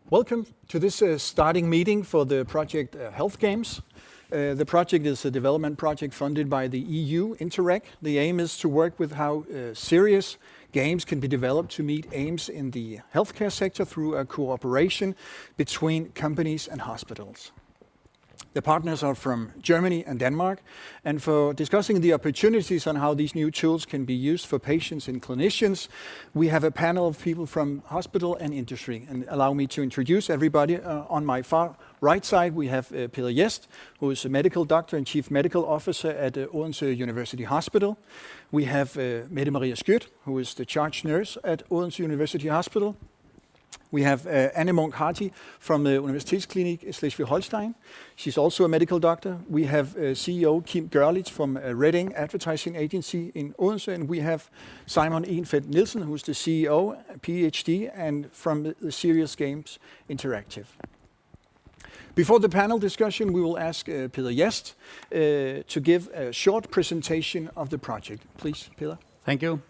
Welcome to this starting meeting for the project Health Games. The project is a development project funded by the EU Interreg. The aim is to work with how serious games can be developed to meet aims in the healthcare sector through a cooperation between companies and hospitals. The partners are from Germany and Denmark, and for discussing the opportunities on how these new tools can be used for patients and clinicians, we have a panel of people from hospital and industry. And allow me to introduce everybody. On my far right side, we have Peder Jest, who is a medical doctor and chief medical officer at Odense University Hospital. We have Mette Maria Skjødt, who is the charge nurse at Odense University Hospital. We have Anne Munk Harti from the Universitetsklinik Slesvig-Holstein. She's also a medical doctor. We have CEO Kim Görlitz from Reading Advertising Agency in Odense, and we have Simon Ehnfeldt Nielsen, who's the CEO, PhD, and from the Serious Games Interactive. Before the panel discussion, we will ask Peder Jest to give a short presentation of the project. Please, Peder. Thank you.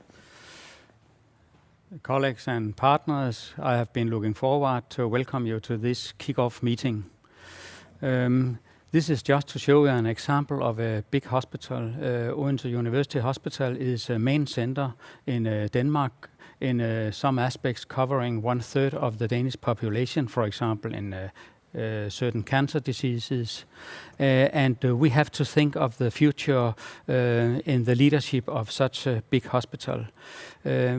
Colleagues and partners, I have been looking forward to welcome you to this kick-off meeting. This is just to show you an example of a big hospital. Odense University Hospital is a main center in Denmark, in some aspects covering 1/3 of the Danish population, for example in certain cancer diseases. And we have to think of the future in the leadership of such a big hospital.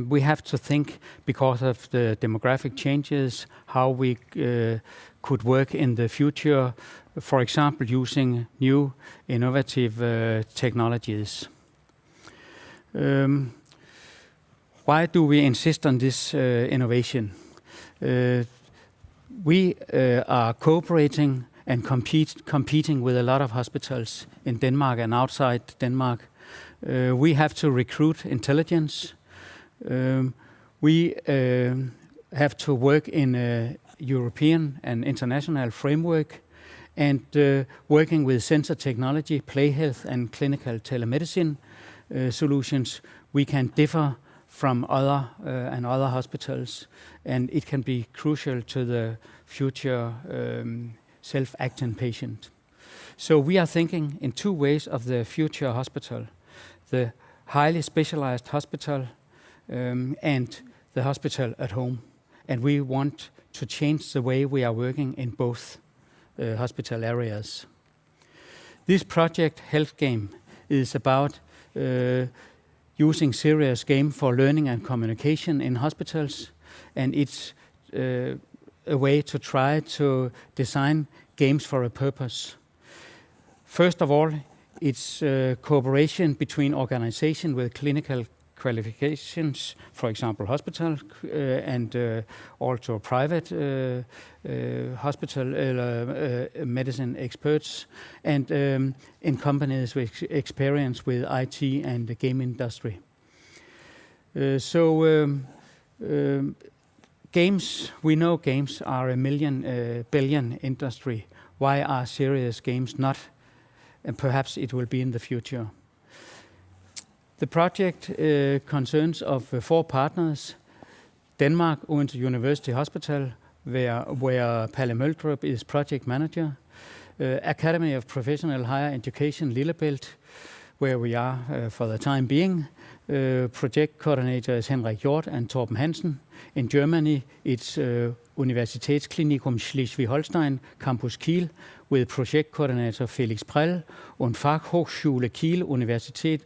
We have to think, because of the demographic changes, how we could work in the future, for example, using new innovative technologies. Why do we insist on this innovation? We are cooperating and competing with a lot of hospitals in Denmark and outside Denmark. We have to recruit intelligence. We have to work in a European and international framework, and working with sensor technology, play health and clinical telemedicine solutions, we can differ from other hospitals, and it can be crucial to the future self-acting patient. So we are thinking in two ways of the future hospital: the highly specialized hospital and the hospital at home. And we want to change the way we are working in both hospital areas. This project, Health Game, is about using serious game for learning and communication in hospitals, and it's a way to try to design games for a purpose. First of all, it's cooperation between organization with clinical qualifications, for example hospital and also private hospital medicine experts, and in companies with experience with IT and the game industry. Games, we know games are a billion industry. Why are serious games not? And perhaps it will be in the future. The project concerns of 4 partners: Denmark, Odense University Hospital, where Palle Møldrup is project manager; Academy of Professional Higher Education Lillebælt, where we are for the time being. Project coordinators Henrik Hjort and Torben Hansen. In Germany, it's Universitätsklinikum Schleswig-Holstein, Campus Kiel, with project coordinator Felix Prell, and Fachhochschule Kiel,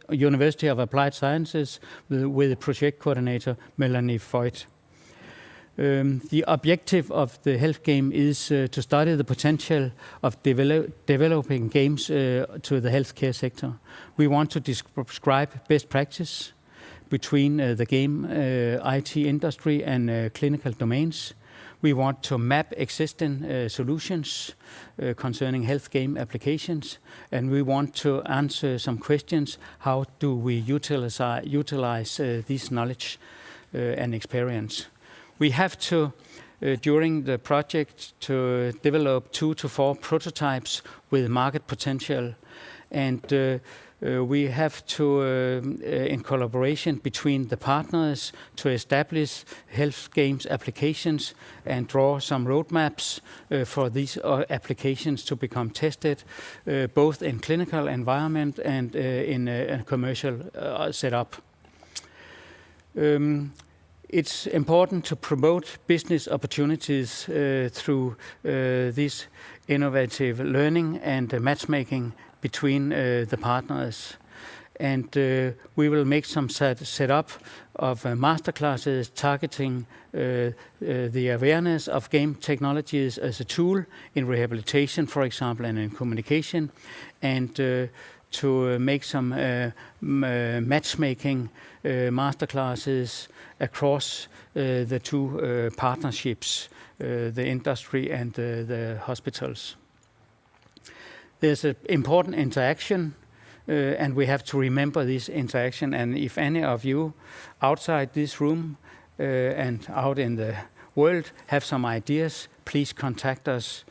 University of Applied Sciences, with project coordinator Melanie Voigt. The objective of the Health Game is to study the potential of developing games to the healthcare sector. We want to describe best practice between the game IT industry and clinical domains. We want to map existing solutions concerning health game applications, and we want to answer some questions: how do we utilize this knowledge and experience? We have to, during the project, to develop 2 to 4 prototypes with market potential, and We have to, in collaboration between the partners, to establish health games applications and draw some roadmaps for these applications to become tested, both in clinical environment and in a commercial setup. It's important to promote business opportunities through this innovative learning and matchmaking between the partners. And we will make some setup of masterclasses targeting the awareness of game technologies as a tool in rehabilitation, for example, and in communication, and to make some matchmaking masterclasses across the two partnerships, the industry and the hospitals. There's an important interaction, and we have to remember this interaction. And if any of you outside this room and out in the world have some ideas, please contact us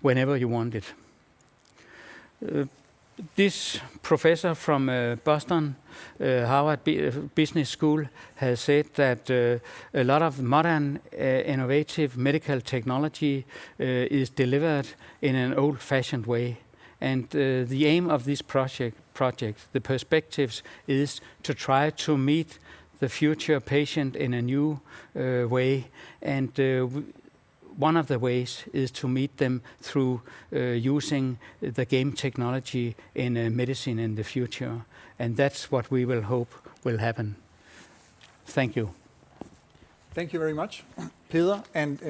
whenever you want it. This professor from Boston, Harvard Business School, has said that a lot of modern innovative medical technology is delivered in an old-fashioned way. And the aim of this project, the perspectives, is to try to meet the future patient in a new way. And one of the ways is to meet them through using the game technology in medicine in the future. And that's what we will hope will happen. Thank you. Thank you very much, Peder. And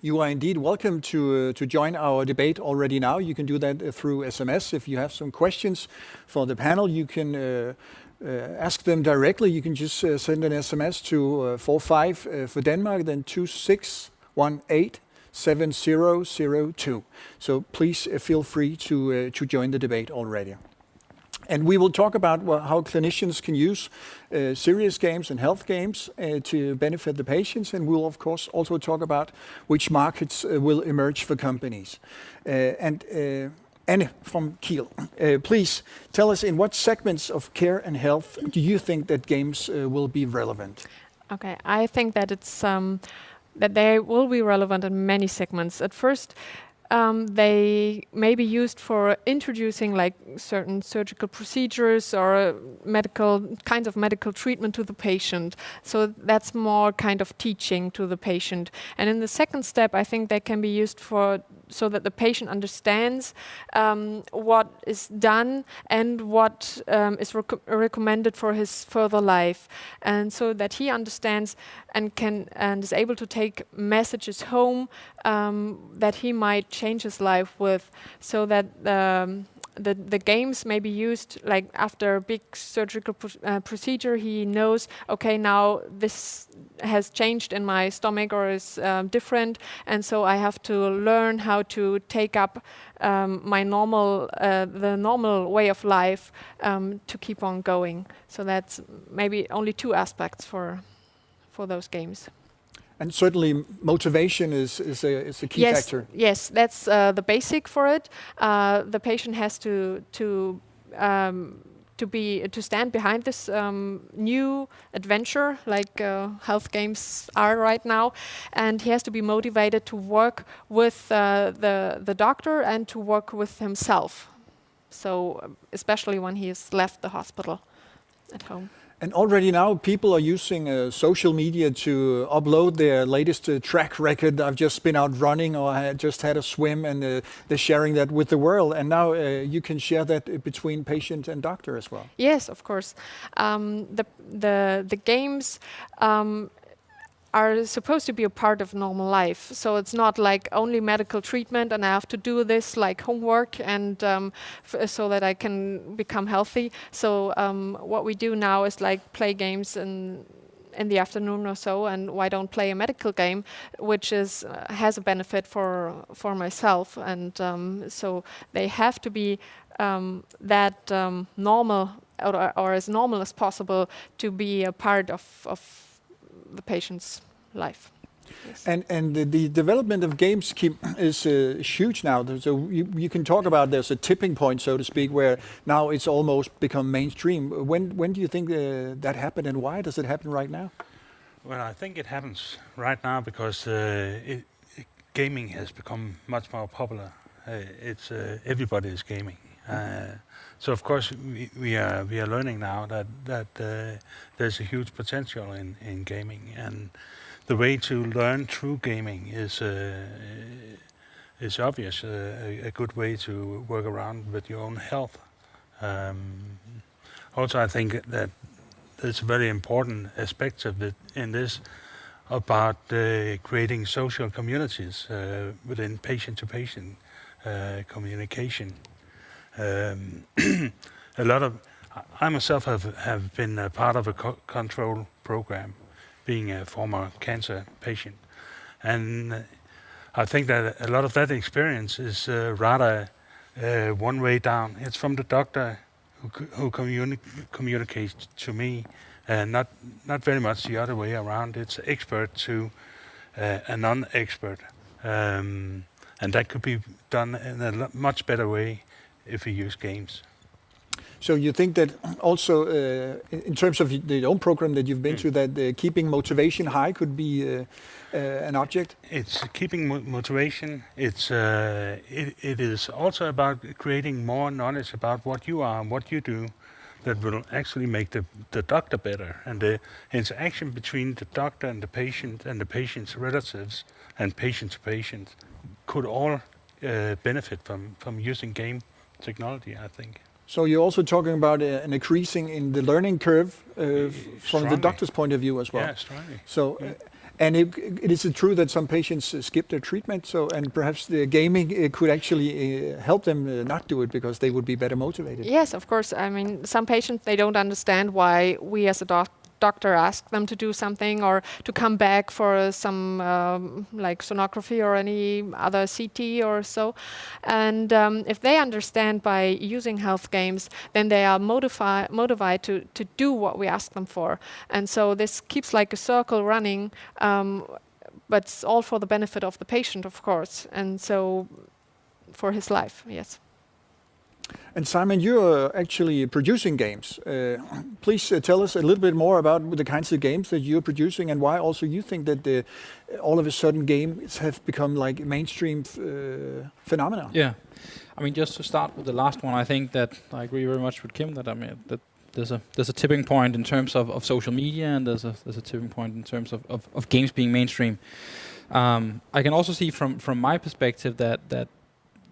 you are indeed welcome to join our debate already now. You can do that through SMS. If you have some questions for the panel, you can ask them directly. You can just send an SMS to 45 for Denmark, then 26187002. So please feel free to join the debate already. And we will talk about how clinicians can use serious games and health games to benefit the patients. And we'll, of course, also talk about which markets will emerge for companies. Anne from Kiel, please tell us, in what segments of care and health do you think that games will be relevant? Okay, I think that it's that they will be relevant in many segments. At first, they may be used for introducing like certain surgical procedures or medical kinds of medical treatment to the patient. So that's more kind of teaching to the patient. And in the second step, I think they can be used for so that the patient understands what is done and what is recommended for his further life, and so that he understands and is able to take messages home that he might change his life with, so that the games may be used like after a big surgical procedure. He knows, okay, now this has changed in my stomach or is different, and so I have to learn how to take up my the normal way of life to keep on going. So that's maybe only two aspects for those games. And certainly motivation is a key factor. Yes, that's the basic for it. The patient has to stand behind this new adventure, like health games are right now, and he has to be motivated to work with the doctor and to work with himself. So especially when he has left the hospital at home. And already now, people are using social media to upload their latest track record. I've just been out running, or I just had a swim, and they're sharing that with the world. And now you can share that between patient and doctor as well. Yes, of course. The games are supposed to be a part of normal life. So it's not like only medical treatment and I have to do this like homework and so that I can become healthy. So what we do now is like play games in the afternoon or so, and why don't play a medical game, which has a benefit for myself. And so they have to be that normal or as normal as possible to be a part of the patient's life. Yes. And the development of games is huge now. So you can talk about there's a tipping point, so to speak, where now it's almost become mainstream. When do you think that happened, and why does it happen right now? Well, I think it happens right now because gaming has become much more popular. It's everybody is gaming. So of course we are learning now that there's a huge potential in gaming, and the way to learn through gaming is obvious. A good way to work around with your own health. Also, I think that there's a very important aspect of it in this about creating social communities within patient-to-patient communication. A lot of I myself have been a part of a control program, being a former cancer patient, and I think that a lot of that experience is rather one way down. It's from the doctor who communicates to me, and not very much the other way around. It's expert to a non-expert, and that could be done in a much better way if we use games. So you think that also, in terms of the own program that you've been to, that keeping motivation high could be an object? It's keeping motivation. It is also about creating more knowledge about what you are and what you do that will actually make the doctor better. And the interaction between the doctor and the patient's relatives and patient to patient could all benefit from using game technology, I think. So you're also talking about an increasing in the learning curve from Strongly. the doctor's point of view as well. Yeah, strongly. So, and it is true that some patients skip their treatment. So, and perhaps the gaming could actually help them not do it because they would be better motivated. Yes, of course. I mean, some patients, they don't understand why we as a doctor ask them to do something or to come back for some like sonography or any other CT or so. And if they understand by using health games, then they are motivated to do what we ask them for. And so this keeps like a circle running, but it's all for the benefit of the patient, of course. And so for his life, yes. And Simon, you're actually producing games. Please tell us a little bit more about the kinds of games that you're producing and why also you think that all of a sudden games have become like mainstream phenomena. Yeah, I mean, just to start with the last one, I think that I agree very much with Kim that I mean that there's a tipping point in terms of social media, and there's a tipping point in terms of games being mainstream. I can also see from my perspective that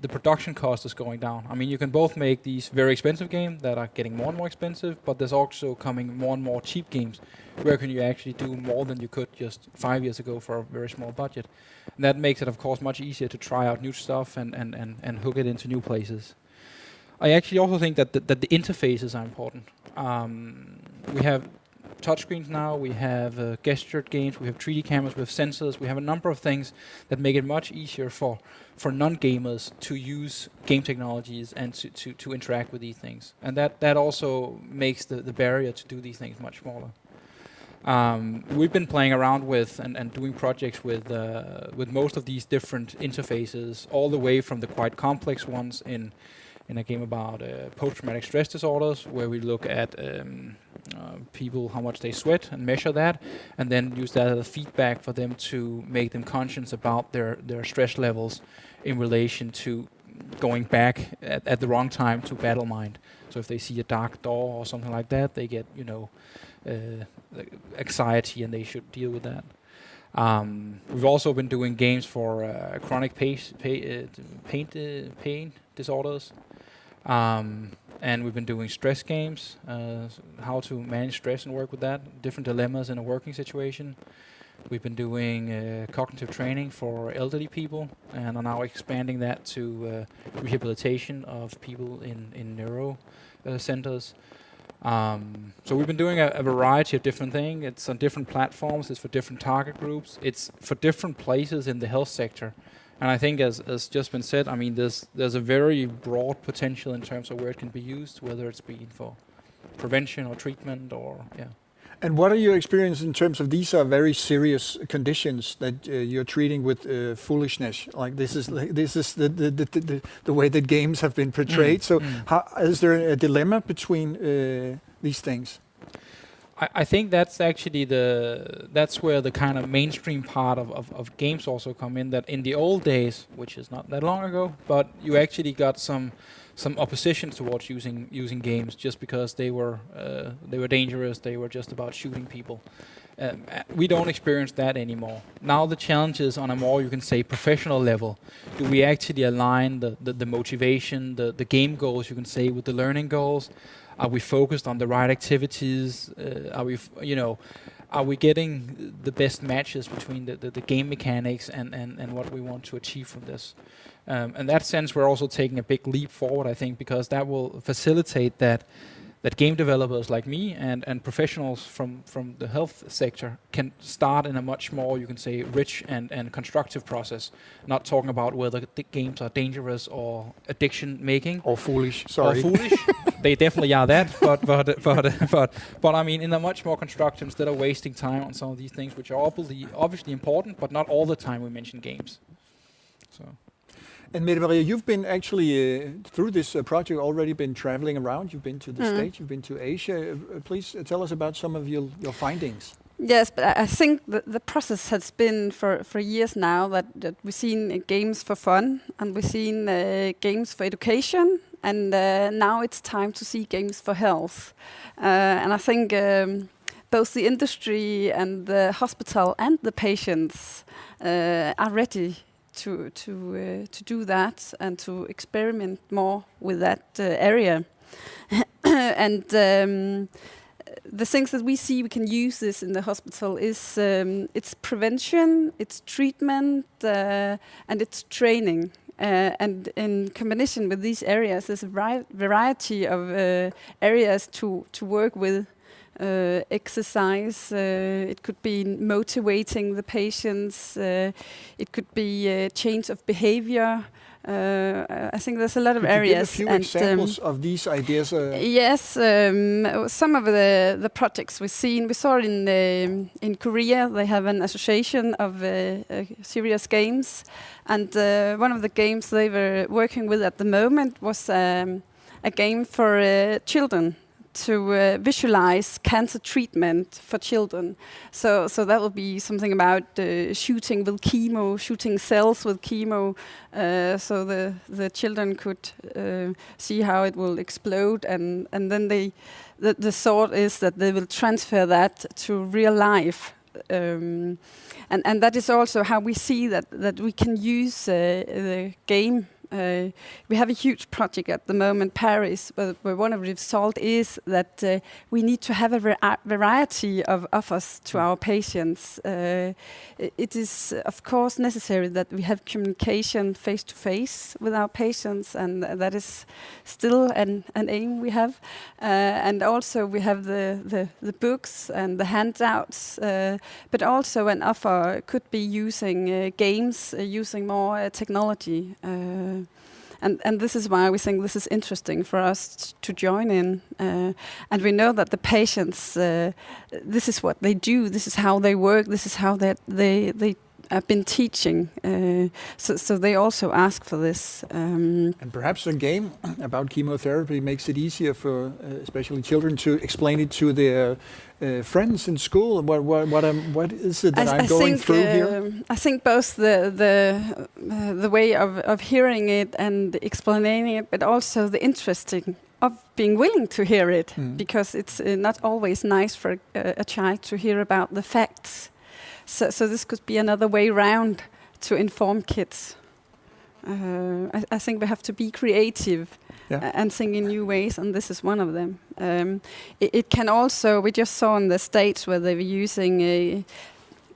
the production cost is going down. I mean, you can both make these very expensive games that are getting more and more expensive, but there's also coming more and more cheap games where can you actually do more than you could just 5 years ago for a very small budget. And that makes it, of course, much easier to try out new stuff and hook it into new places. I actually also think that the interfaces are important. We have touchscreens now, we have gestured games, we have 3D cameras, we have sensors, we have a number of things that make it much easier for non-gamers to use game technologies and to interact with these things. And that also makes the barrier to do these things much smaller. We've been playing around with and doing projects with most of these different interfaces, all the way from the quite complex ones in a game about post-traumatic stress disorders, where we look at people, how much they sweat, and measure that, and then use that as a feedback for them to make them conscious about their stress levels in relation to going back at the wrong time to battle mind. So if they see a dark door or something like that, they get anxiety, and they should deal with that. We've also been doing games for chronic pain disorders. And we've been doing stress games, how to manage stress and work with that, different dilemmas in a working situation. We've been doing cognitive training for elderly people, and are now expanding that to rehabilitation of people in neuro centers. So we've been doing a variety of different things. It's on different platforms, it's for different target groups, it's for different places in the health sector. And I think, as just been said, I mean, there's a very broad potential in terms of where it can be used, whether it's been for prevention or treatment or, yeah. And what are your experience in terms of these are very serious conditions that you're treating with foolishness? Like this is the way that games have been portrayed. So is there a dilemma between these things? I think that's actually that's where the kind of mainstream part of games also come in. That in the old days, which is not that long ago, but you actually got some opposition towards using games just because they were dangerous. They were just about shooting people. We don't experience that anymore. Now the challenge is on a more, you can say, professional level. Do we actually align the motivation, the game goals, you can say, with the learning goals? Are we focused on the right activities? Are we getting the best matches between the game mechanics and what we want to achieve from this? In that sense, we're also taking a big leap forward, I think, because that will facilitate that game developers like me and professionals from the health sector can start in a much more, you can say, rich and constructive process. Not talking about whether the games are dangerous or addiction making. Or foolish, sorry. Or foolish. They definitely are that, but I mean, in a much more constructive, instead of wasting time on some of these things, which are obviously important, but not all the time we mention games. So. And Mette Maria, you've been actually, through this project, already been traveling around. You've been to the States, you've been to Asia. Please tell us about some of your findings. Yes, but I think the process has been for years now that we've seen games for fun, and we've seen games for education, and now it's time to see games for health. And I think both the industry and the hospital and the patients are ready to do that and to experiment more with that area. And the things that we see we can use this in the hospital is it's prevention, it's treatment, and it's training. And in combination with these areas, there's a variety of areas to work with. Exercise, it could be motivating the patients, it could be a change of behavior. I think there's a lot of areas. Could you give a few examples of these ideas? Yes, some of the projects we saw it in Korea. They have an association of serious games, and one of the games they were working with at the moment was a game for children to visualize cancer treatment for children. So that will be something about shooting with chemo, shooting cells with chemo, so the children could see how it will explode, and then the thought is that they will transfer that to real life. And that is also how we see that we can use the game. We have a huge project at the moment, Paris, where one of the results is that we need to have a variety of offers to our patients. It is, of course, necessary that we have communication face-to-face with our patients, and that is still an aim we have. And also we have the books and the handouts, but also an offer could be using games, using more technology. And this is why we think this is interesting for us to join in. And we know that the patients, this is what they do, this is how they work, this is how they have been teaching. So they also ask for this. And perhaps a game about chemotherapy makes it easier for especially children to explain it to their friends in school. What is it that I'm going through here? I think both the way of hearing it and explaining it, but also the interesting of being willing to hear it, because it's not always nice for a child to hear about the facts. So this could be another way round to inform kids. I think we have to be creative and think in new ways, and this is one of them. It can also, we just saw in the States where they were using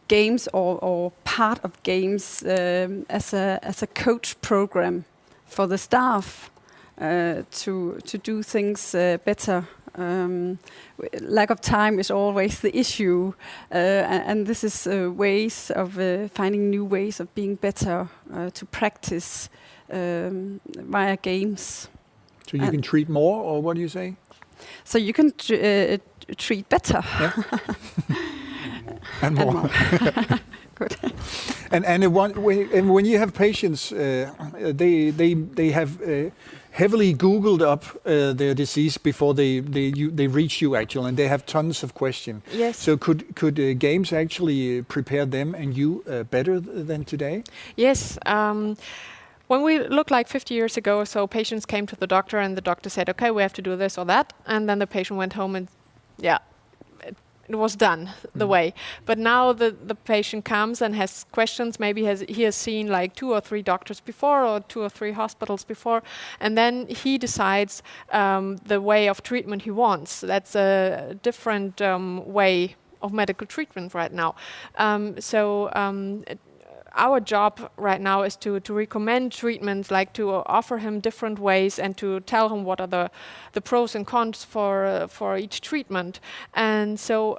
games or part of games as a coach program for the staff to do things better. Lack of time is always the issue, and this is ways of finding new ways of being better to practice via games. So you can treat more, or what do you say? So you can treat better. Yeah. And And more. more. Good. And when you have patients, they have heavily Googled up their disease before they reach you actually, and they have tons of questions. Yes. So could games actually prepare them and you better than today? Yes. When we look like 50 years ago or so, patients came to the doctor and the doctor said, okay, we have to do this or that. And then the patient went home and, yeah, it was done the way. But now the patient comes and has questions. Maybe he has seen like 2 or 3 doctors before or 2 or 3 hospitals before. And then he decides the way of treatment he wants. That's a different way of medical treatment right now. Our job right now is to recommend treatments, like to offer him different ways and to tell him what are the pros and cons for each treatment. And so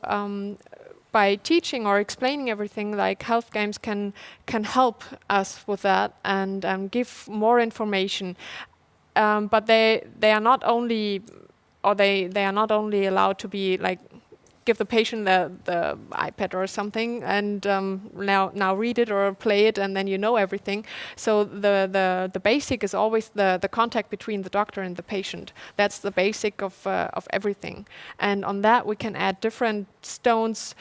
by teaching or explaining everything, like health games can help us with that and give more information. But they are not only, or they are not only allowed to be like give the patient the iPad or something and now read it or play it and then you know everything. So the basic is always the contact between the doctor and the patient. That's the basic of everything. And on that we can add different stones,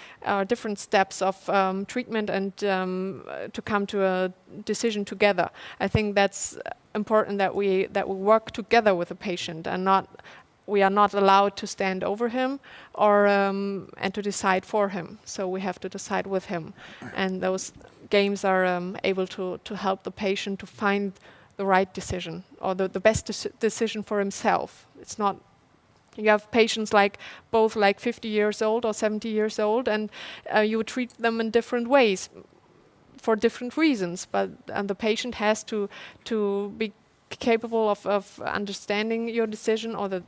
different steps of treatment and to come to a decision together. I think that's important that we work together with the patient and we are not allowed to stand over him or and to decide for him. So we have to decide with him. And those games are able to help the patient to find the right decision or the best decision for himself. It's not, you have patients both 50 years old or 70 years old and you treat them in different ways for different reasons, but the patient has to be capable of understanding your decision or the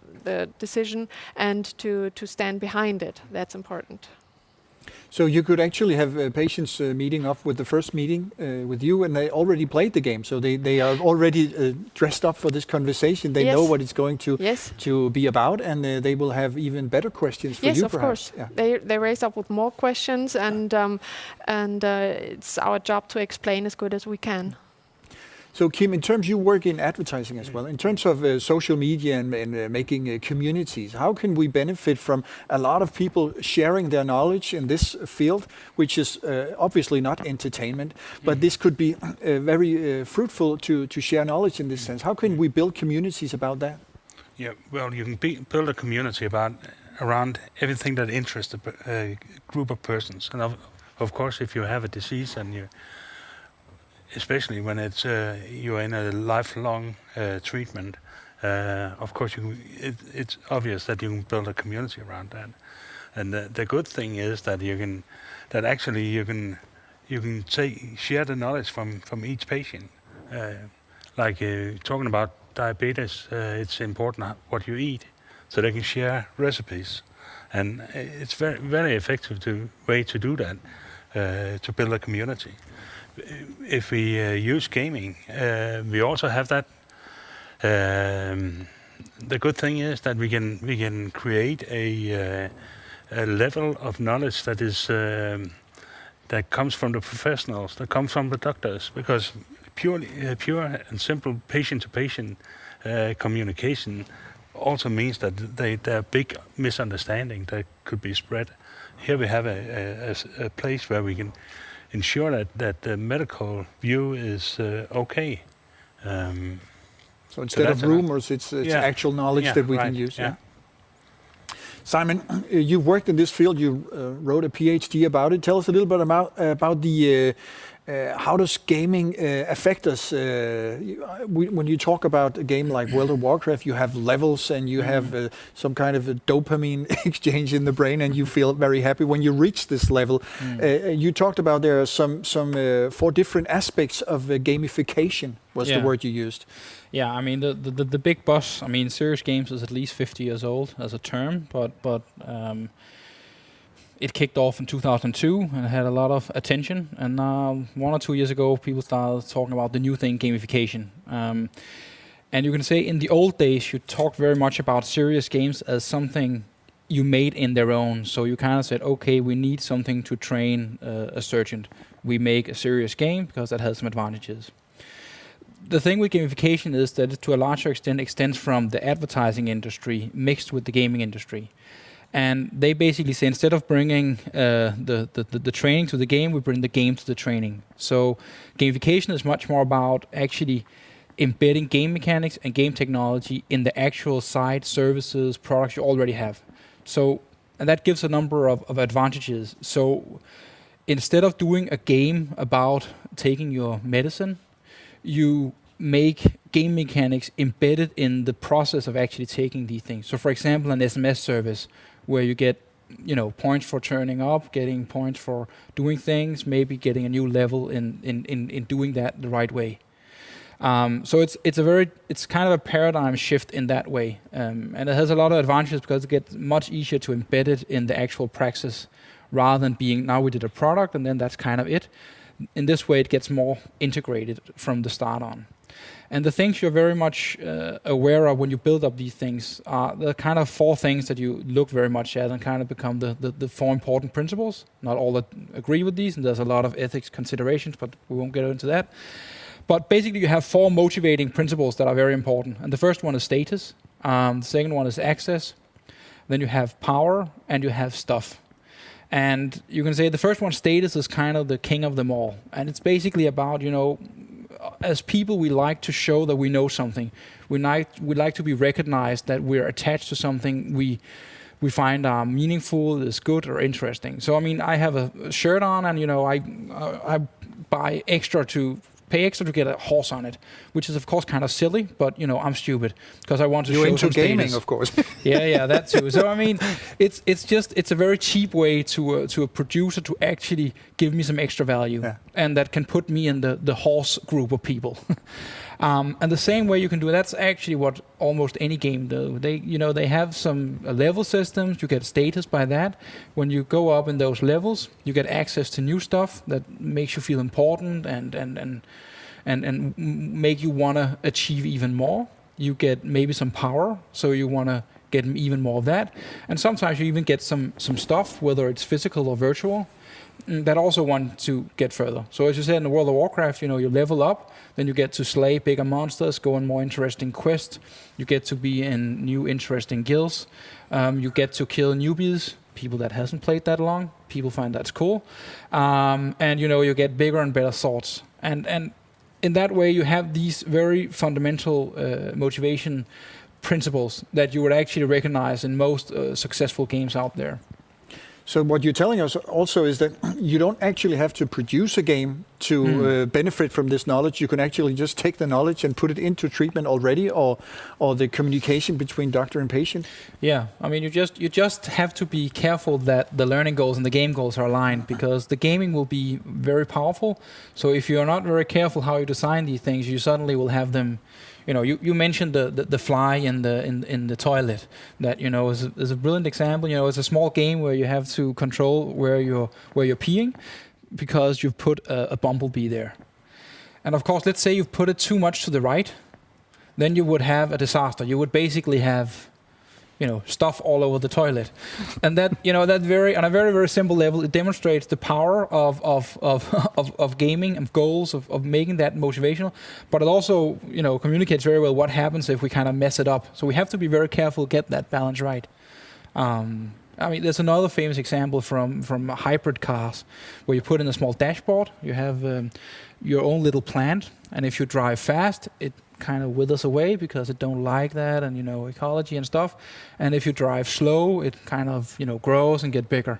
decision and to stand behind it. That's important. So you could actually have patients meeting up with the first meeting with you and they already played the game. So they are already dressed up for this conversation. They know what it's going to be about and they will have even better questions for you Yes, of perhaps. course. Yeah. They raise up with more questions and it's our job to explain as good as we can. So Kim, in terms, you work in advertising as well, in terms of social media and making communities, how can we benefit from a lot of people sharing their knowledge in this field, which is obviously not entertainment, but this could be very fruitful to share knowledge in this sense. How can we build communities about that? Yeah, well, you can build a community around everything that interests a group of persons. And of course, if you have a disease and especially when it's you're in a lifelong treatment, of course it's obvious that you can build a community around that. And the good thing is that you can share the knowledge from each patient. Talking about diabetes, it's important what you eat, so they can share recipes, and it's very very effective way to do that, to build a community. If we use gaming, we also have that. The good thing is that we can create a level of knowledge that is that comes from the professionals, that comes from the doctors, because pure and simple patient-to-patient communication also means that there are big misunderstandings that could be spread. Here we have a place where we can ensure that the medical view is okay. So instead of rumors, it's actual knowledge that we can use. Yeah. Simon, you worked in this field. You wrote a PhD about it. Tell us a little bit about the how does gaming affect us? When you talk about a game like World of Warcraft, you have levels and you have some kind of a dopamine exchange in the brain, and you feel very happy when you reach this level. You talked about there are some 4 different aspects of gamification. Was the word you used? Yeah, I mean the big boss. I mean, serious games is at least 50 years old as a term, but it kicked off in 2002 and had a lot of attention. And now 1 or 2 years ago, people started talking about the new thing, gamification. And you can say in the old days, you talked very much about serious games as something you made in their own. So you kind of said, okay, we need something to train a surgeon. We make a serious game because that has some advantages. The thing with gamification is that it to a larger extent extends from the advertising industry mixed with the gaming industry. And they basically say instead of bringing the training to the game, we bring the game to the training. So gamification is much more about actually embedding game mechanics and game technology in the actual site, services, products you already have. So, and that gives a number of advantages. So instead of doing a game about taking your medicine, you make game mechanics embedded in the process of actually taking these things. So for example, an SMS service where you get points for turning up, getting points for doing things, maybe getting a new level in doing that the right way. So it's kind of a paradigm shift in that way. And it has a lot of advantages because it gets much easier to embed it in the actual praxis rather than being, now we did a product and then that's kind of it. In this way, it gets more integrated from the start on. And the things you're very much aware of when you build up these things are the kind of 4 things that you look very much at and kind of become the 4 important principles. Not all that agree with these, and there's a lot of ethics considerations, but we won't get into that. But basically, you have 4 motivating principles that are very important. And the first one is status. The second one is access. Then you have power, and you have stuff. And you can say the first one, status, is kind of the king of them all. And it's basically about, as people, we like to show that we know something. We like to be recognized that we're attached to something we find meaningful, is good or interesting. So, I mean, I have a shirt on and, I buy pay extra to get a horse on it, which is of course kind of silly, but I'm stupid because I want to show some status. You're into gaming, of course. yeah, that too. So I mean, it's a very cheap way to a producer to actually give me some extra value, and that can put me in the horse group of people. And the same way you can do it, that's actually what almost any game do. They have some level systems. You get status by that. When you go up in those levels, you get access to new stuff that makes you feel important and make you want to achieve even more. You get maybe some power, so you want to get even more of that. And sometimes you even get some stuff, whether it's physical or virtual, that also want to get further. So as you said in the World of Warcraft, you level up, then you get to slay bigger monsters, go on more interesting quests, you get to be in new interesting guilds, you get to kill newbies, people that hasn't played that long, people find that's cool, and you get bigger and better swords. And in that way you have these very fundamental motivation principles that you would actually recognize in most successful games out there. So what you're telling us also is that you don't actually have to produce a game to benefit from this knowledge. You can actually just take the knowledge and put it into treatment already, or the communication between doctor and patient. Yeah, I mean, you just have to be careful that the learning goals and the game goals are aligned, because the gaming will be very powerful. So if you're not very careful how you design these things, you suddenly will have them. You mentioned the fly in the toilet. That is a brilliant example. It's a small game where you have to control where you're peeing, because you've put a bumblebee there. And of course, let's say you've put it too much to the right, then you would have a disaster. You would basically have stuff all over the toilet. And that that on a very, very simple level, it demonstrates the power of gaming and goals, of making that motivational. But it also communicates very well what happens if we kind of mess it up. So we have to be very careful to get that balance right. I mean, there's another famous example from hybrid cars, where you put in a small dashboard, you have your own little plant, and if you drive fast, it kind of withers away because it don't like that, and ecology and stuff. And if you drive slow, it kind of grows and get bigger.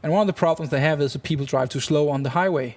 And one of the problems they have is that people drive too slow on the highway.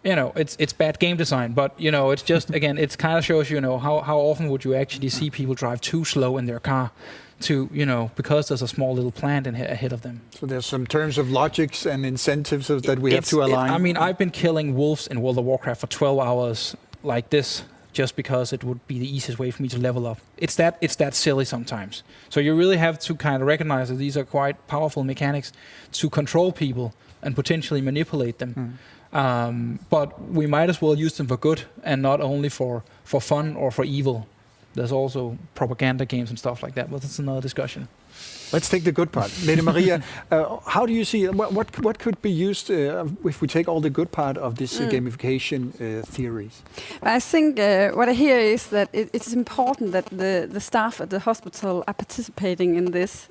It's bad game design, but it's just again, it kind of shows how often would you actually see people drive too slow in their car, to because there's a small little plant ahead of them. So there's some terms of logics and incentives that we have to align. I mean, I've been killing wolves in World of Warcraft for 12 hours like this, just because it would be the easiest way for me to level up. It's that silly sometimes. So you really have to kind of recognize that these are quite powerful mechanics to control people and potentially manipulate them. But we might as well use them for good and not only for fun or for evil. There's also propaganda games and stuff like that, but that's another discussion. Let's take the good part. Lene Maria, how do you see what could be used if we take all the good part of this gamification theories? I think what I hear is that it's important that the staff at the hospital are participating in this.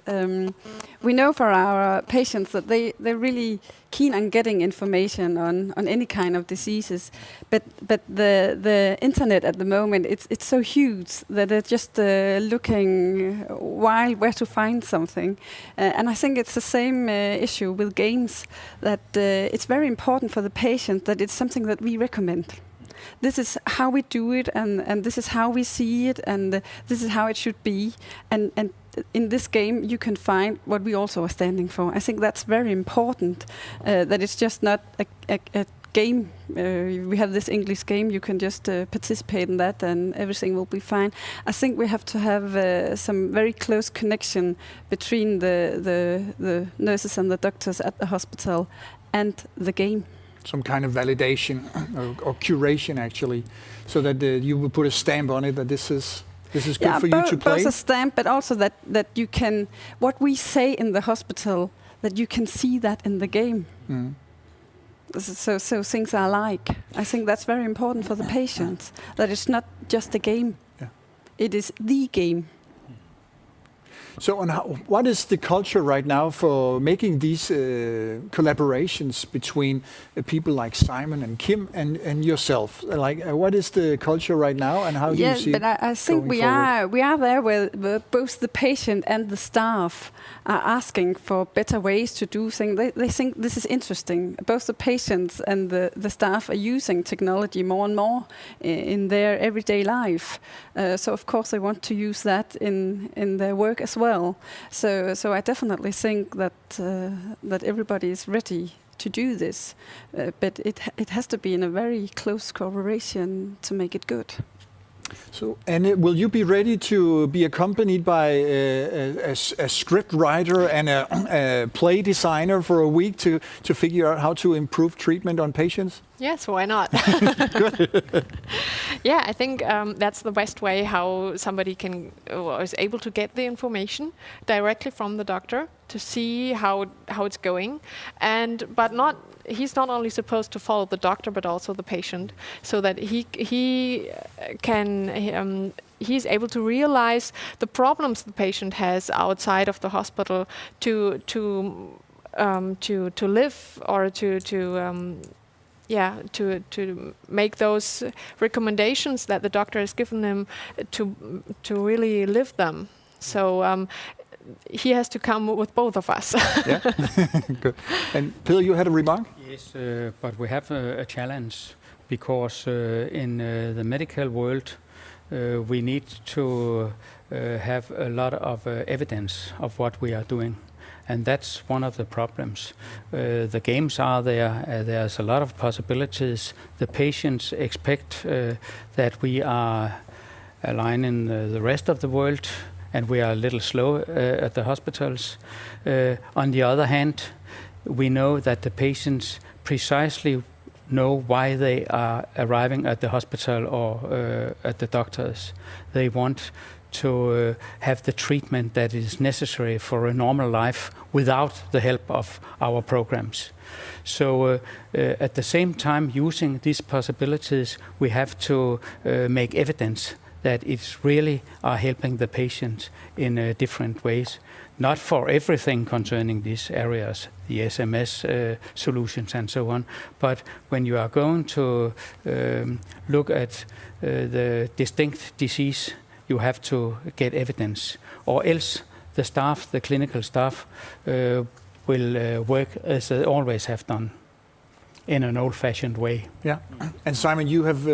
We know for our patients that they're really keen on getting information on any kind of diseases, but the internet at the moment it's so huge that they're just looking where to find something, and I think it's the same issue with games, that it's very important for the patient that it's something that we recommend. This is how we do it, and this is how we see it, and this is how it should be, and in this game you can find what we also are standing for. I think that's very important, that it's just not a game. We have this English game, you can just participate in that and everything will be fine. I think we have to have some very close connection between the nurses and the doctors at the hospital and the game. Some kind of validation or curation, actually, so that you will put a stamp on it that this is good for you to play. Both a stamp, but also that you can, what we say in the hospital, that you can see that in the game. Mm. So things are alike. I think that's very important for the patients, that it's not just a game. Yeah. It is the game. So, what is the culture right now for making these collaborations between people like Simon and Kim and yourself? Like, what is the culture right now, and how do you see? But I think we are there where both the patient and the staff are asking for better ways to do things. They think this is interesting. Both the patients and the staff are using technology more and more in their everyday life. So of course they want to use that in their work as well. So I definitely think that everybody is ready to do this, but it has to be in a very close cooperation to make it good. So, and will you be ready to be accompanied by a script writer and a play designer for a week to figure out how to improve treatment on patients? Yes, why not? Yeah, I think that's the best way how somebody can is able to get the information directly from the doctor to see how it's going, but he's not only supposed to follow the doctor but also the patient, so that he's able to realize the problems the patient has outside of the hospital to live or to make those recommendations that the doctor has given him to really live them. So he has to come with both of us. Yeah, good. And Peter, you had a remark? Yes, but we have a challenge because in the medical world we need to have a lot of evidence of what we are doing. And that's one of the problems. The games are there. There's a lot of possibilities. The patients expect that we are aligning the rest of the world, and we are a little slow at the hospitals. On the other hand, we know that the patients precisely know why they are arriving at the hospital or at the doctors. They want to have the treatment that is necessary for a normal life without the help of our programs. So at the same time, using these possibilities, we have to make evidence that it really are helping the patient in different ways. Not for everything concerning these areas, the SMS solutions and so on, but when you are going to look at the distinct disease, you have to get evidence, or else the staff, the clinical staff, will work as they always have done, in an old-fashioned way. Yeah. And Simon, you have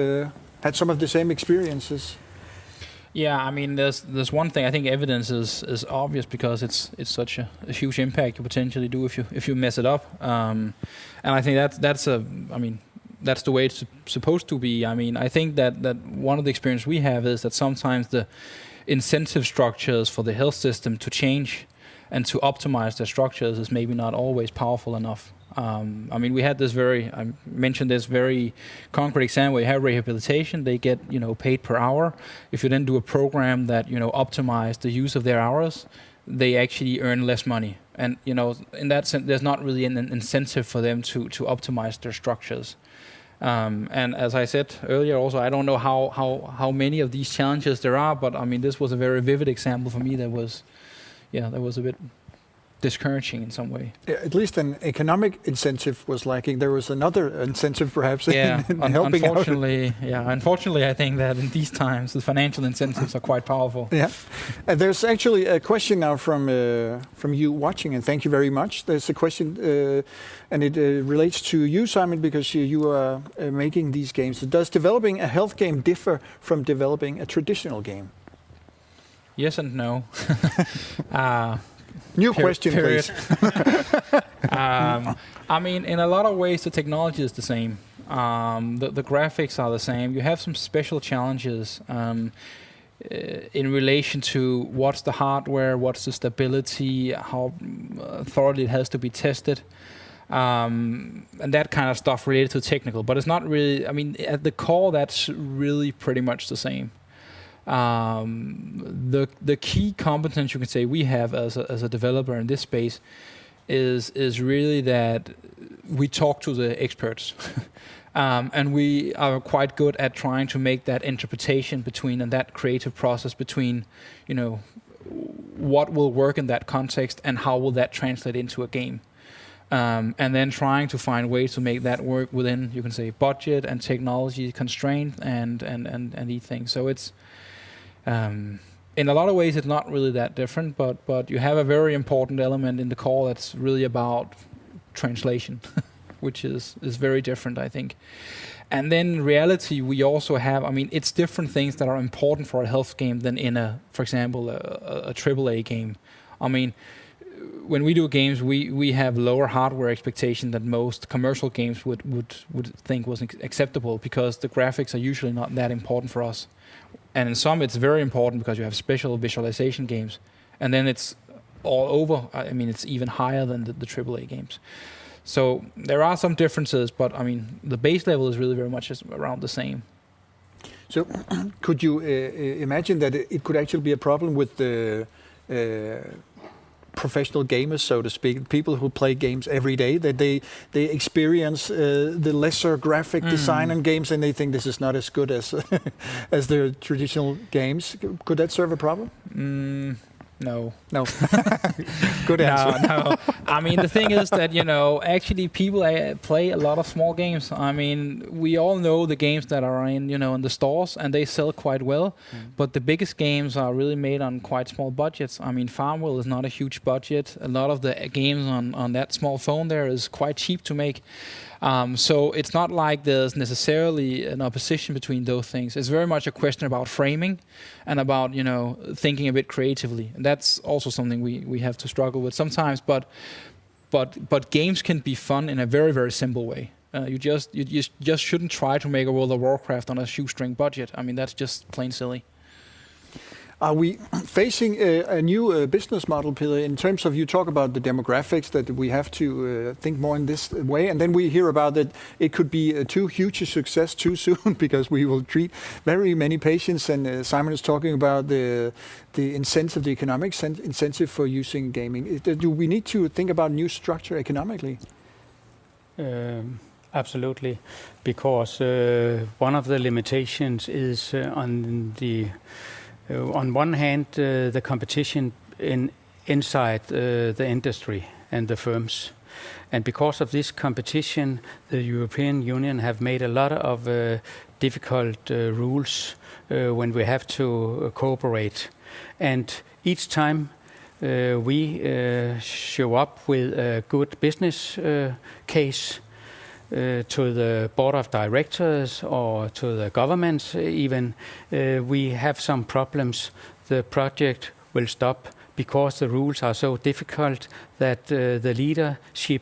had some of the same experiences. Yeah, I mean, there's one thing. I think evidence is obvious because it's such a huge impact you potentially do if you mess it up. And I think that's the way it's supposed to be. I mean, I think that one of the experience we have is that sometimes the incentive structures for the health system to change and to optimize their structures is maybe not always powerful enough. I mean, we had I mentioned this very concrete example where you have rehabilitation, they get, paid per hour. If you then do a program that, optimize the use of their hours, they actually earn less money. And in that sense, there's not really an incentive for them to optimize their structures. And as I said earlier, also I don't know how many of these challenges there are, but I mean this was a very vivid example for me. That was a bit discouraging in some way. At least an economic incentive was lacking. There was another incentive, perhaps, in helping out. Unfortunately, I think that in these times, the financial incentives are quite powerful. Yeah. There's actually a question now from you watching, and thank you very much. There's a question, and it relates to you, Simon, because you are making these games. Does developing a health game differ from developing a traditional game? Yes and no. New question, please. I mean, in a lot of ways, the technology is the same. The graphics are the same. You have some special challenges in relation to what's the hardware, what's the stability, how thoroughly it has to be tested, and that kind of stuff related to technical. But it's not really, I mean, at the core, that's really pretty much the same. The key competence you can say we have as a developer in this space is really that we talk to the experts, and we are quite good at trying to make that interpretation between and that creative process between, what will work in that context and how will that translate into a game, and then trying to find ways to make that work within, you can say, budget and technology constraint and these things. So it's in a lot of ways, it's not really that different, but you have a very important element in the core that's really about translation, which is very different, I think. And then in reality, we also have, I mean, it's different things that are important for a health game than in for example, a AAA game. I mean, when we do games, we have lower hardware expectation than most commercial games would think was acceptable, because the graphics are usually not that important for us. And in some, it's very important because you have special visualization games. And then it's all over. I mean, it's even higher than the AAA games. So there are some differences, but I mean, the base level is really very much around the same. So could you imagine that it could actually be a problem with the professional gamers, so to speak, people who play games every day, that they experience the lesser graphic design in games, and they think this is not as good as as the traditional games? Could that serve a problem? No. Good answer. No. I mean, the thing is that, actually people play a lot of small games. I mean, we all know the games that are in the stores, and they sell quite well. But the biggest games are really made on quite small budgets. I mean, Farmville is not a huge budget. A lot of the games on that small phone there is quite cheap to make. So it's not like there's necessarily an opposition between those things. It's very much a question about framing and about, thinking a bit creatively. And that's also something we have to struggle with sometimes. But games can be fun in a very, very simple way. You just shouldn't try to make a World of Warcraft on a shoestring budget. I mean, that's just plain silly. Are we facing a new business model, Peter, in terms of, you talk about the demographics, that we have to think more in this way, and then we hear about that it could be too huge a success too soon because we will treat very many patients, and Simon is talking about the incentive, the economic incentive for using gaming. Do we need to think about new structure economically? Absolutely, because one of the limitations is on one hand, the competition inside the industry and the firms. And because of this competition, the European Union have made a lot of difficult rules when we have to cooperate. And each time we show up with a good business case to the board of directors or to the governments even, we have some problems. The project will stop because the rules are so difficult that the leadership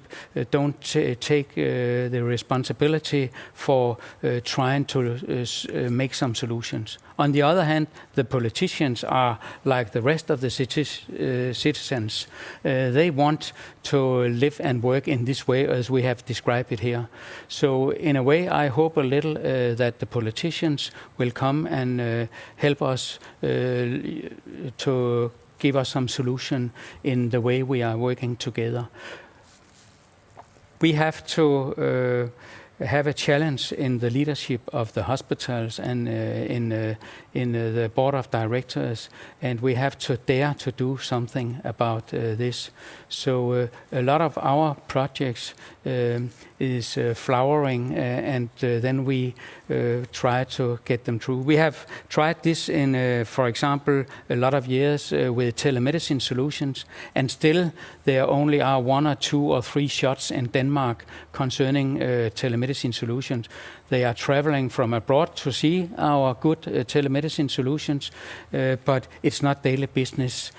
don't take the responsibility for trying to make some solutions. On the other hand, the politicians are like the rest of the citizens. They want to live and work in this way as we have described it here. So in a way, I hope a little that the politicians will come and help us to give us some solution in the way we are working together. We have to have a challenge in the leadership of the hospitals and in the board of directors, and we have to dare to do something about this. So a lot of our projects is flowering, and then we try to get them through. We have tried this in, for example, a lot of years with telemedicine solutions, and still there only are 1 or 2 or 3 shots in Denmark concerning telemedicine solutions. They are traveling from abroad to see our good telemedicine solutions, but it's not daily business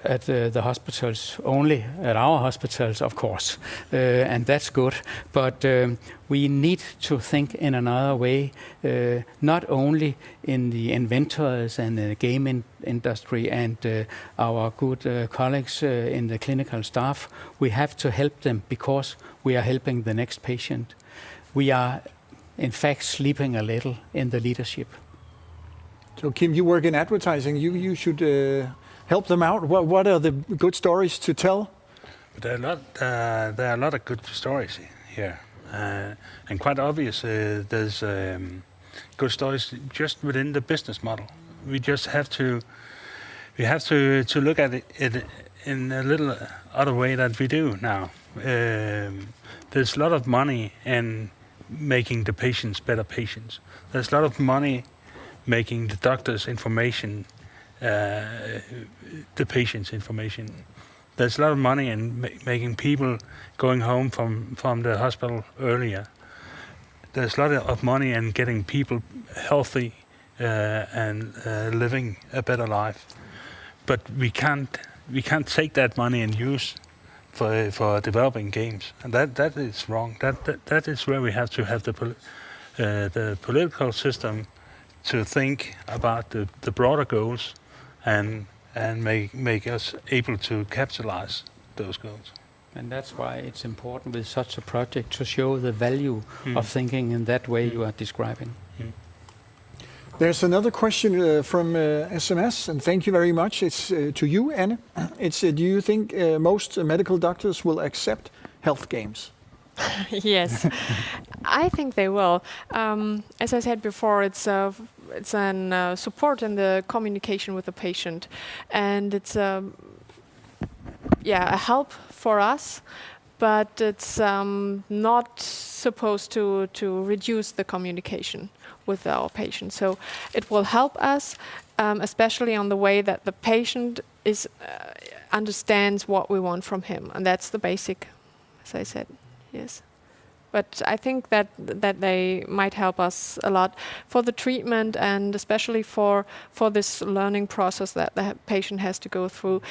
at the hospitals, only at our hospitals, of course, and that's good. But we need to think in another way, not only in the inventors and the game industry and our good colleagues in the clinical staff. We have to help them because we are helping the next patient. We are, in fact, sleeping a little in the leadership. So Kim, you work in advertising. You should help them out. What are the good stories to tell? But there are a lot of good stories here, and quite obvious. There's good stories just within the business model. We just have to look at it in a little other way that we do now. There's a lot of money in making the patients better patients. There's a lot of money making the doctor's information the patient's information. There's a lot of money in making people going home from the hospital earlier. There's a lot of money in getting people healthy and living a better life. But we can't take that money and use for developing games, and that is wrong. That is where we have to have the political system to think about the broader goals and make us able to capitalize those goals. And that's why it's important with such a project to show the value of thinking in that way you are describing. There's another question from SMS, and thank you very much. It's to you, Anne. It's do you think most medical doctors will accept health games? Yes, I think they will. As I said before, it's an support in the communication with the patient, and it's a help for us. But it's not supposed to reduce the communication with our patient. So it will help us, especially on the way that the patient understands what we want from him, and that's the basic, as I said. Yes, but I think that they might help us a lot for the treatment, and especially for this learning process that the patient has to go through.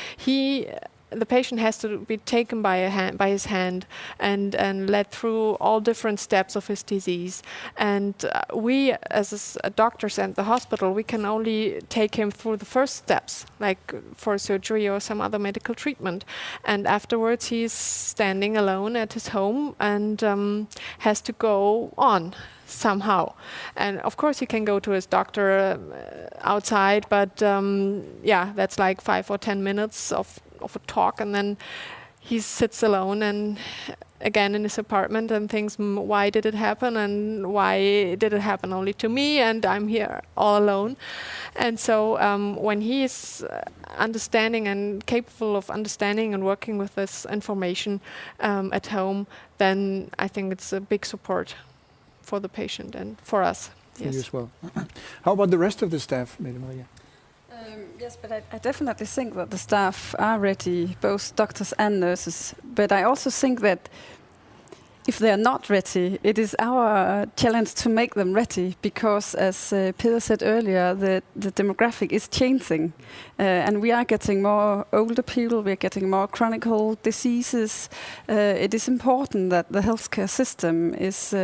The patient has to be taken by his hand and led through all different steps of his disease. And we, as doctors and the hospital, we can only take him through the first steps, like for surgery or some other medical treatment. And afterwards, he's standing alone at his home and has to go on somehow. And of course he can go to his doctor outside, but that's like 5 or 10 minutes of a talk, and then he sits alone and again in his apartment and thinks, why did it happen, and why did it happen only to me, and I'm here all alone. And so when he is understanding and capable of understanding and working with this information at home, then I think it's a big support for the patient and for us. For you as well. How about the rest of the staff, Mette Maria? Yes, but I definitely think that the staff are ready, both doctors and nurses. But I also think that if they are not ready, it is our challenge to make them ready, because as Peter said earlier, the demographic is changing, and we are getting more older people, we are getting more chronic diseases. It is important that the healthcare system is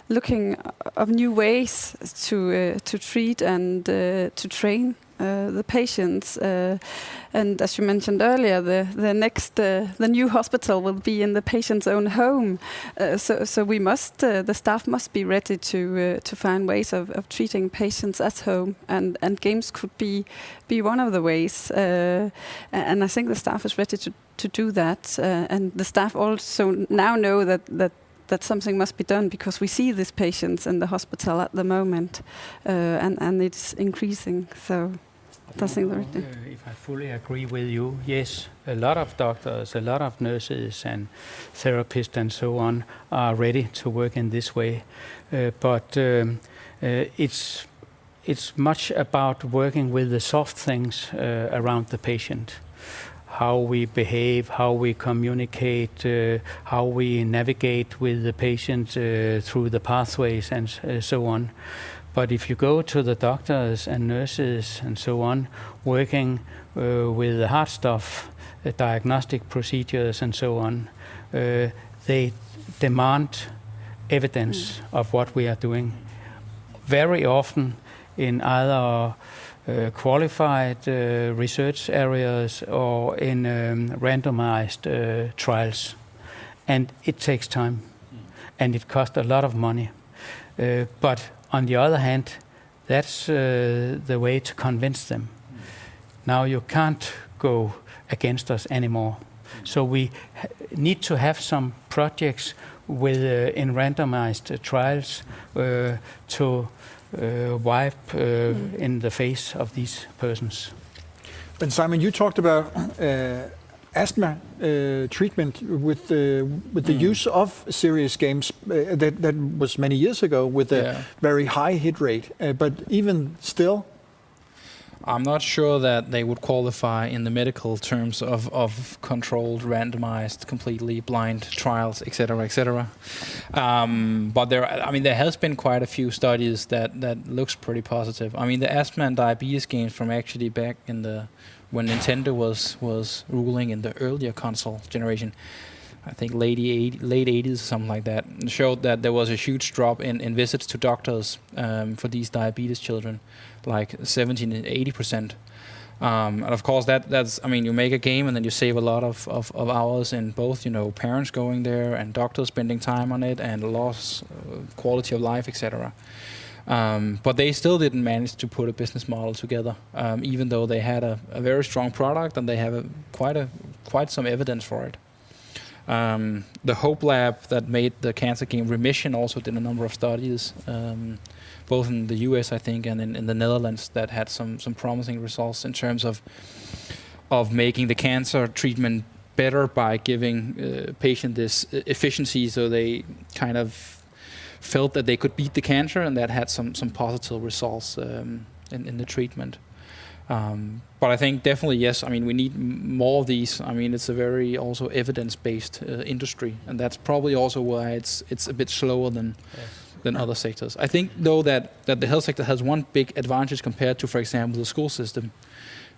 looking of new ways to treat and to train the patients. And as you mentioned earlier, the new hospital will be in the patient's own home. So we must, the staff must be ready to find ways of treating patients at home, and games could be one of the ways. And I think the staff is ready to do that. And the staff also now know that something must be done, because we see these patients in the hospital at the moment, and it's increasing. So I think if I fully agree with you, yes, a lot of doctors, a lot of nurses and therapists and so on are ready to work in this way, but it's much about working with the soft things around the patient. How we behave, how we communicate, how we navigate with the patient through the pathways and so on. But if you go to the doctors and nurses and so on, working with the hard stuff, diagnostic procedures and so on, they demand evidence of what we are doing. Very often in either qualified research areas or in randomized trials. And it takes time, and it costs a lot of money. But on the other hand, that's the way to convince them. Now you can't go against us anymore. So we need to have some projects with in randomized trials to wipe in the face of these persons. And Simon, you talked about asthma treatment with the use of serious games. That was many years ago with a very high hit rate. But even still, I'm not sure that they would qualify in the medical terms of controlled, randomized, completely blind trials, etc., etc. But there has been quite a few studies that looks pretty positive. I mean, the asthma and diabetes games from actually back in when Nintendo was ruling in the earlier console generation, I think late 80s, something like that, showed that there was a huge drop in visits to doctors for these diabetes children, like 17 and 80%. And of course, that's I mean, you make a game and then you save a lot of hours in both, parents going there and doctors spending time on it, and loss quality of life, etc. But they still didn't manage to put a business model together, even though they had a very strong product and they have quite some evidence for it. The Hope Lab that made the cancer game Remission also did a number of studies, both in the US, I think, and in the Netherlands, that had some promising results in terms of making the cancer treatment better by giving patient this efficiency, so they kind of felt that they could beat the cancer, and that had some positive results in the treatment. But I think definitely, yes, I mean, we need more of these. I mean, it's a very also evidence-based industry, and that's probably also why it's a bit slower than other sectors. I think, though, that the health sector has one big advantage compared to, for example, the school system,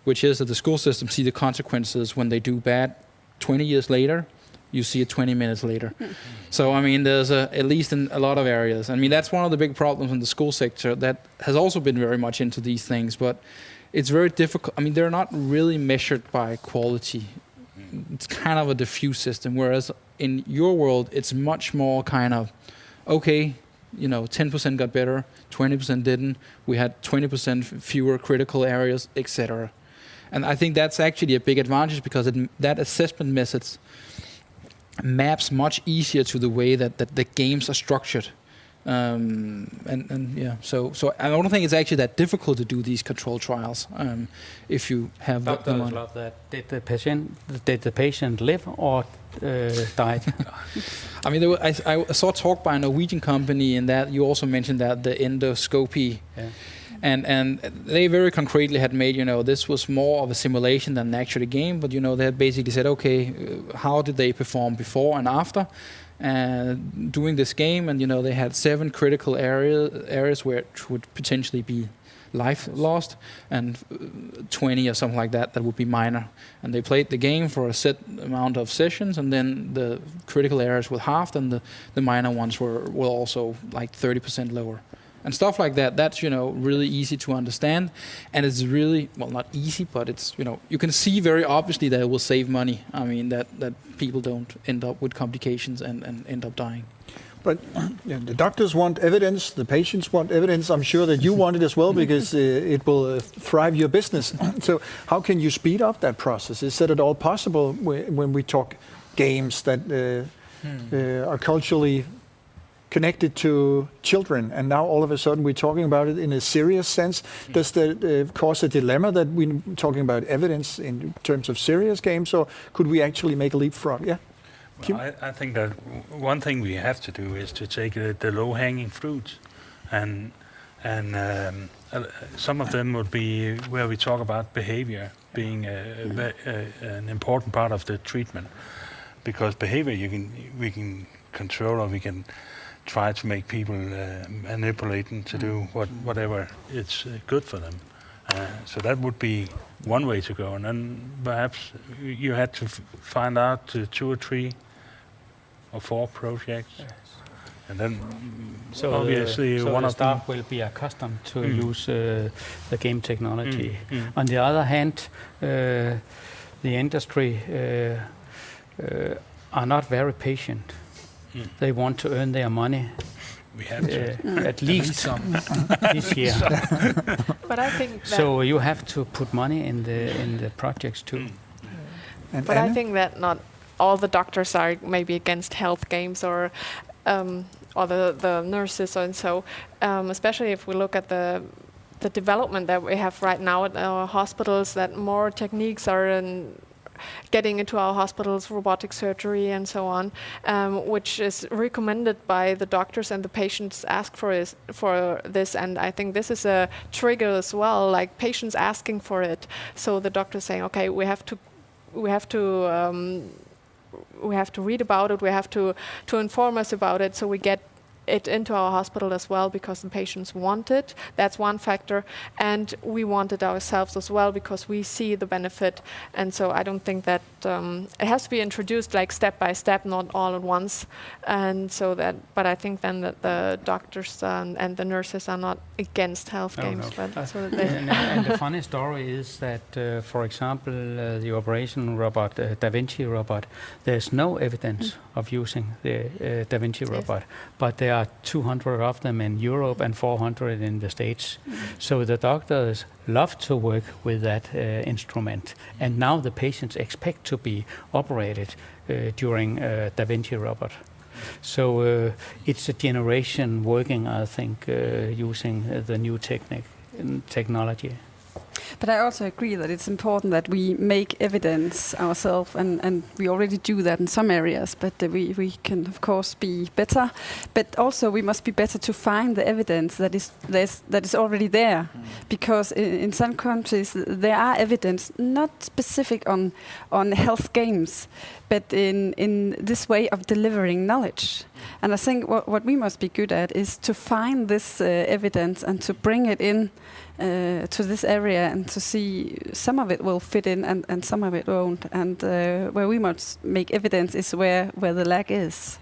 which is that the school system see the consequences when they do bad 20 years later. You see it 20 minutes later. So, I mean, there's at least in a lot of areas. I mean, that's one of the big problems in the school sector that has also been very much into these things, but it's very difficult. I mean, they're not really measured by quality. It's kind of a diffuse system, whereas in your world, it's much more kind of, okay, 10% got better, 20% didn't. We had 20% fewer critical areas, etc. And I think that's actually a big advantage, because that assessment methods maps much easier to the way that the games are structured. So I don't think it's actually that difficult to do these control trials if you have the money. Love that. Did the patient live or died? I mean, I saw a talk by a Norwegian company, in that you also mentioned that the endoscopy. Yeah. And they very concretely had made, this was more of a simulation than an actual game, but, they had basically said, okay, how did they perform before and after doing this game? And, they had 7 critical areas where it would potentially be life lost, and 20 or something like that would be minor. And they played the game for a set amount of sessions, and then the critical areas were halved, and the minor ones were also like 30% lower. and stuff like that. That's really easy to understand, and it's really not easy, but it's you can see very obviously that it will save money. I mean that people don't end up with complications and end up dying. But the doctors want evidence, the patients want evidence. I'm sure that you want it as well because it will thrive your business. So how can you speed up that process? Is that at all possible when we talk games that are culturally connected to children, and now all of a sudden we're talking about it in a serious sense? Does that cause a dilemma that we're talking about evidence in terms of serious games, or could we actually make a leapfrog? Yeah. Well, I think that one thing we have to do is to take the low-hanging fruits, and some of them would be where we talk about behavior being an important part of the treatment, because behavior we can control, or we can try to make people manipulate them to do whatever it's good for them. So that would be one way to go, and then perhaps you had to find out 2 or 3 or 4 projects, and then obviously so one the of them staff will be accustomed to use the game technology. On the other hand, the industry are not very patient. They want to earn their money. We have to. At least this year. But I think that So you have to put money in the projects too. And But I Anna? think that not all the doctors are maybe against health games, or the nurses, and so especially if we look at the development that we have right now at our hospitals, that more techniques are getting into our hospitals, robotic surgery and so on, which is recommended by the doctors, and the patients ask for this. And I think this is a trigger as well, like patients asking for it. So the doctor saying, okay, we have to read about it, we have to inform us about it, so we get it into our hospital as well because the patients want it. That's one factor, and we want it ourselves as well because we see the benefit. And so I don't think that it has to be introduced like step by step, not all at once. And so that, but I think then that the doctors and the nurses are not against health games, but so that they And the funny story is that, for example, the operation robot, Da Vinci robot, there's no evidence of using the Da Vinci robot, but there are 200 of them in Europe and 400 in the States. So the doctors love to work with that instrument, and now the patients expect to be operated during Da Vinci robot. So it's a generation working, I think, using the new technology. But I also agree that it's important that we make evidence ourselves, and we already do that in some areas, but we can of course be better. But also we must be better to find the evidence that is already there, because in some countries there are evidence not specific on health games, but in this way of delivering knowledge. And I think what we must be good at is to find this evidence and to bring it in to this area, and to see some of it will fit in and some of it won't. And where we must make evidence is where the lack is.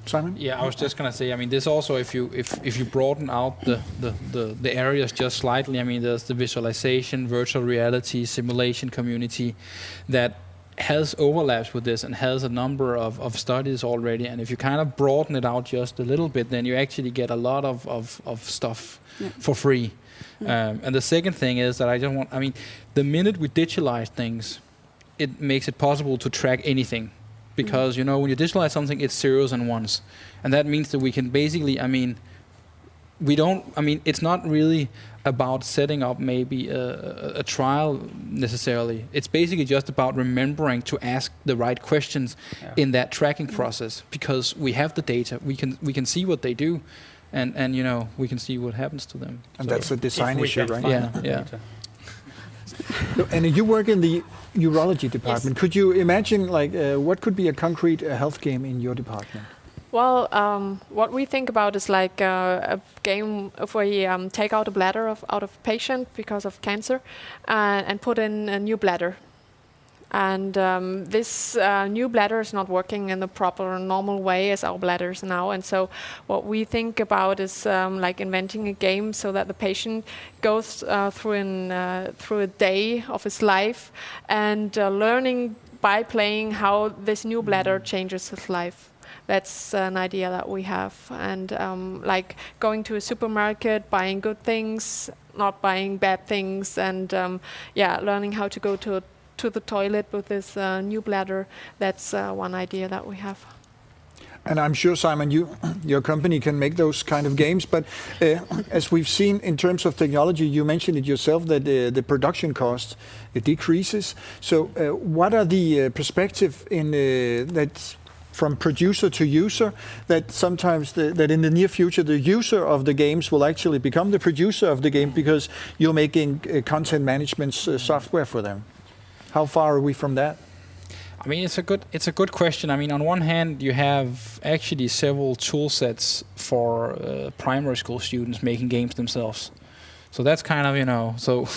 Simon? Yeah, I was just gonna say. I mean, this also, if you broaden out the areas just slightly. I mean, there's the visualization, virtual reality, simulation community that has overlaps with this and has a number of studies already. And if you kind of broaden it out just a little bit, then you actually get a lot of stuff for free. And the second thing is that the minute we digitalize things, it makes it possible to track anything. Because, when you digitalize something, it's zeros and ones. And that means that we can basically, it's not really about setting up maybe a trial necessarily. It's basically just about remembering to ask the right questions in that tracking process, because we have the data. We can see what they do, and we can see what happens to them. And that's a design issue, right? Yeah. And you work in the urology department. Yes. Could you imagine, what could be a concrete health game in your department? Well, what we think about is like a game if we take out a bladder out of patient because of cancer, and put in a new bladder. And this new bladder is not working in the proper normal way as our bladders now. And so what we think about is like inventing a game so that the patient goes through a day of his life and learning by playing how this new bladder changes his life. That's an idea that we have. And like going to a supermarket, buying good things, not buying bad things, and learning how to go to the toilet with this new bladder. That's one idea that we have. And I'm sure, Simon, your company can make those kind of games. But as we've seen in terms of technology, you mentioned it yourself that the production cost decreases. So what are the perspective in that from producer to user, that sometimes that in the near future the user of the games will actually become the producer of the game because you're making content management software for them? How far are we from that? I mean, it's a good question. I mean, on one hand, you have actually several tool sets for primary school students making games themselves. So that's kind of, so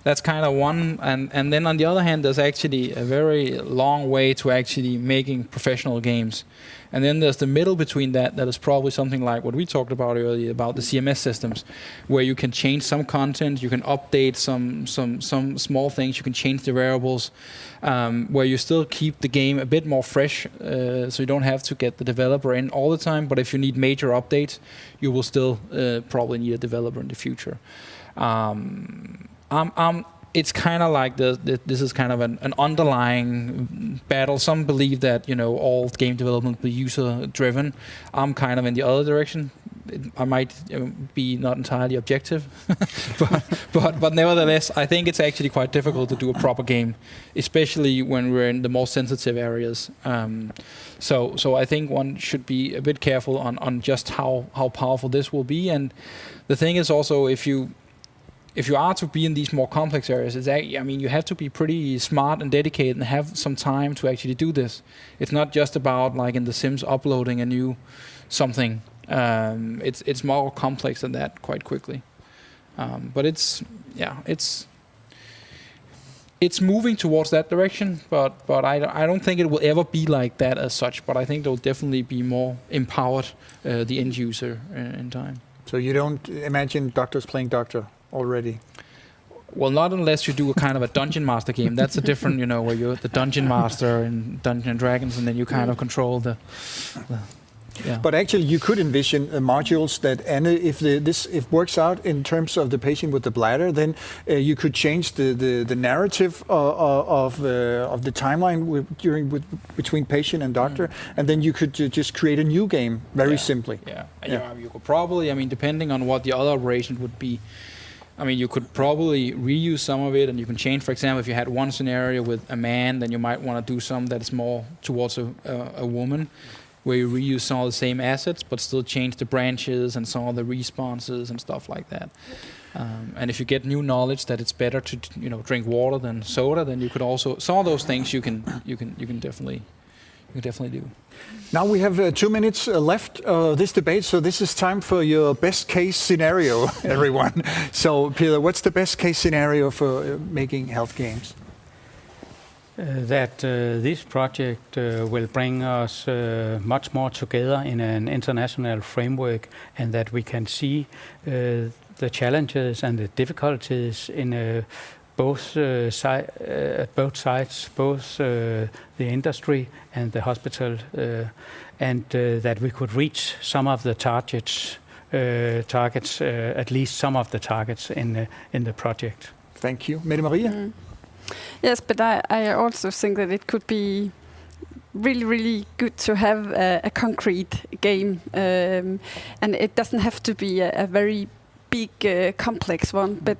that's kind of one. And then on the other hand, there's actually a very long way to actually making professional games. And then there's the middle between that is probably something like what we talked about earlier about the CMS systems, where you can change some content, you can update some small things, you can change the variables, where you still keep the game a bit more fresh, so you don't have to get the developer in all the time. But if you need major updates, you will still probably need a developer in the future. It's kind of like this is kind of an underlying battle. Some believe that all game development will be user-driven. I'm kind of in the other direction. I might be not entirely objective, but nevertheless, I think it's actually quite difficult to do a proper game, especially when we're in the more sensitive areas. So I think one should be a bit careful on just how powerful this will be. And the thing is also, if you are to be in these more complex areas, you have to be pretty smart and dedicated and have some time to actually do this. It's not just about like in The Sims uploading a new something. It's more complex than that quite quickly. But it's moving towards that direction. But I don't think it will ever be like that as such. But I think there will definitely be more empowered the end user in time. So you don't imagine doctors playing doctor already? Well, not unless you do a kind of a dungeon master game. That's a different, where you're the dungeon master in Dungeons and Dragons, and then you kind of control the yeah. But actually, you could envision modules that, and if this works out in terms of the patient with the bladder, then you could change the narrative of the timeline between patient and doctor, and then you could just create a new game very simply. Yeah, you could probably, depending on what the other operation would be. You could probably reuse some of it, and you can change. For example, if you had one scenario with a man, then you might want to do some that's more towards a woman, where you reuse some of the same assets, but still change the branches and some of the responses and stuff like that. And if you get new knowledge that it's better to drink water than soda, then you could also some of those things you can definitely do. Now we have 2 minutes left this debate, so this is time for your best case scenario, everyone. So, Peter, what's the best case scenario for making health games? That this project will bring us much more together in an international framework, and that we can see the challenges and the difficulties in both sides, both the industry and the hospital, and that we could reach some of the targets, at least some of the targets in the project. Thank you. Mette Maria? Mm. Yes, but I also think that it could be really, really good to have a concrete game, and it doesn't have to be a very big, complex one, but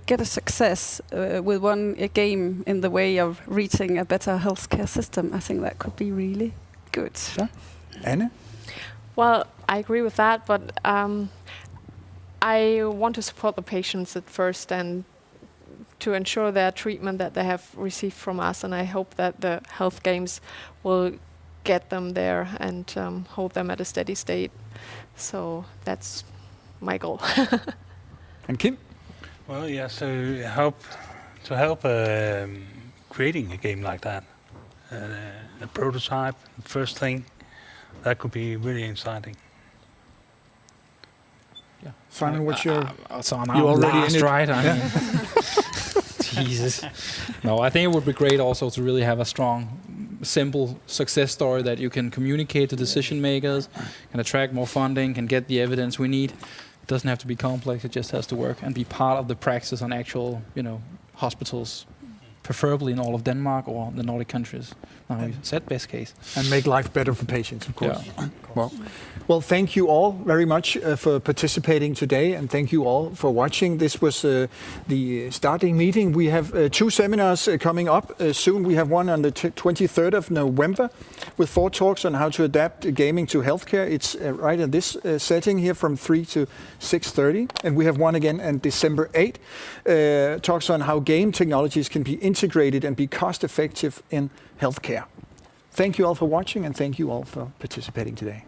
get a success with one game in the way of reaching a better healthcare system. I think that could be really good. Yeah. Anne? Well, I agree with that, but I want to support the patients at first and to ensure their treatment that they have received from us, and I hope that the health games will get them there and hold them at a steady state. So that's my goal. And Kim? Well, yeah. So help creating a game like that. A prototype, first thing, that could be really exciting. Yeah. Simon, what's your... So I'm You already in last, it. right? I mean, Jesus. No, I think it would be great also to really have a strong, simple success story that you can communicate to decision makers, can attract more funding, can get the evidence we need. It doesn't have to be complex. It just has to work and be part of the practice on actual, hospitals, preferably in all of Denmark or the Nordic countries. Now you said best case. And make life better for patients, of course. Yeah. Well, thank you all very much for participating today, and thank you all for watching. This was the starting meeting. We have 2 seminars coming up soon. We have one on the 23rd of November with 4 talks on how to adapt gaming to healthcare. It's right in this setting here from 3 to 6:30. And we have one again on December 8, talks on how game technologies can be integrated and be cost effective in healthcare. Thank you all for watching, and thank you all for participating today.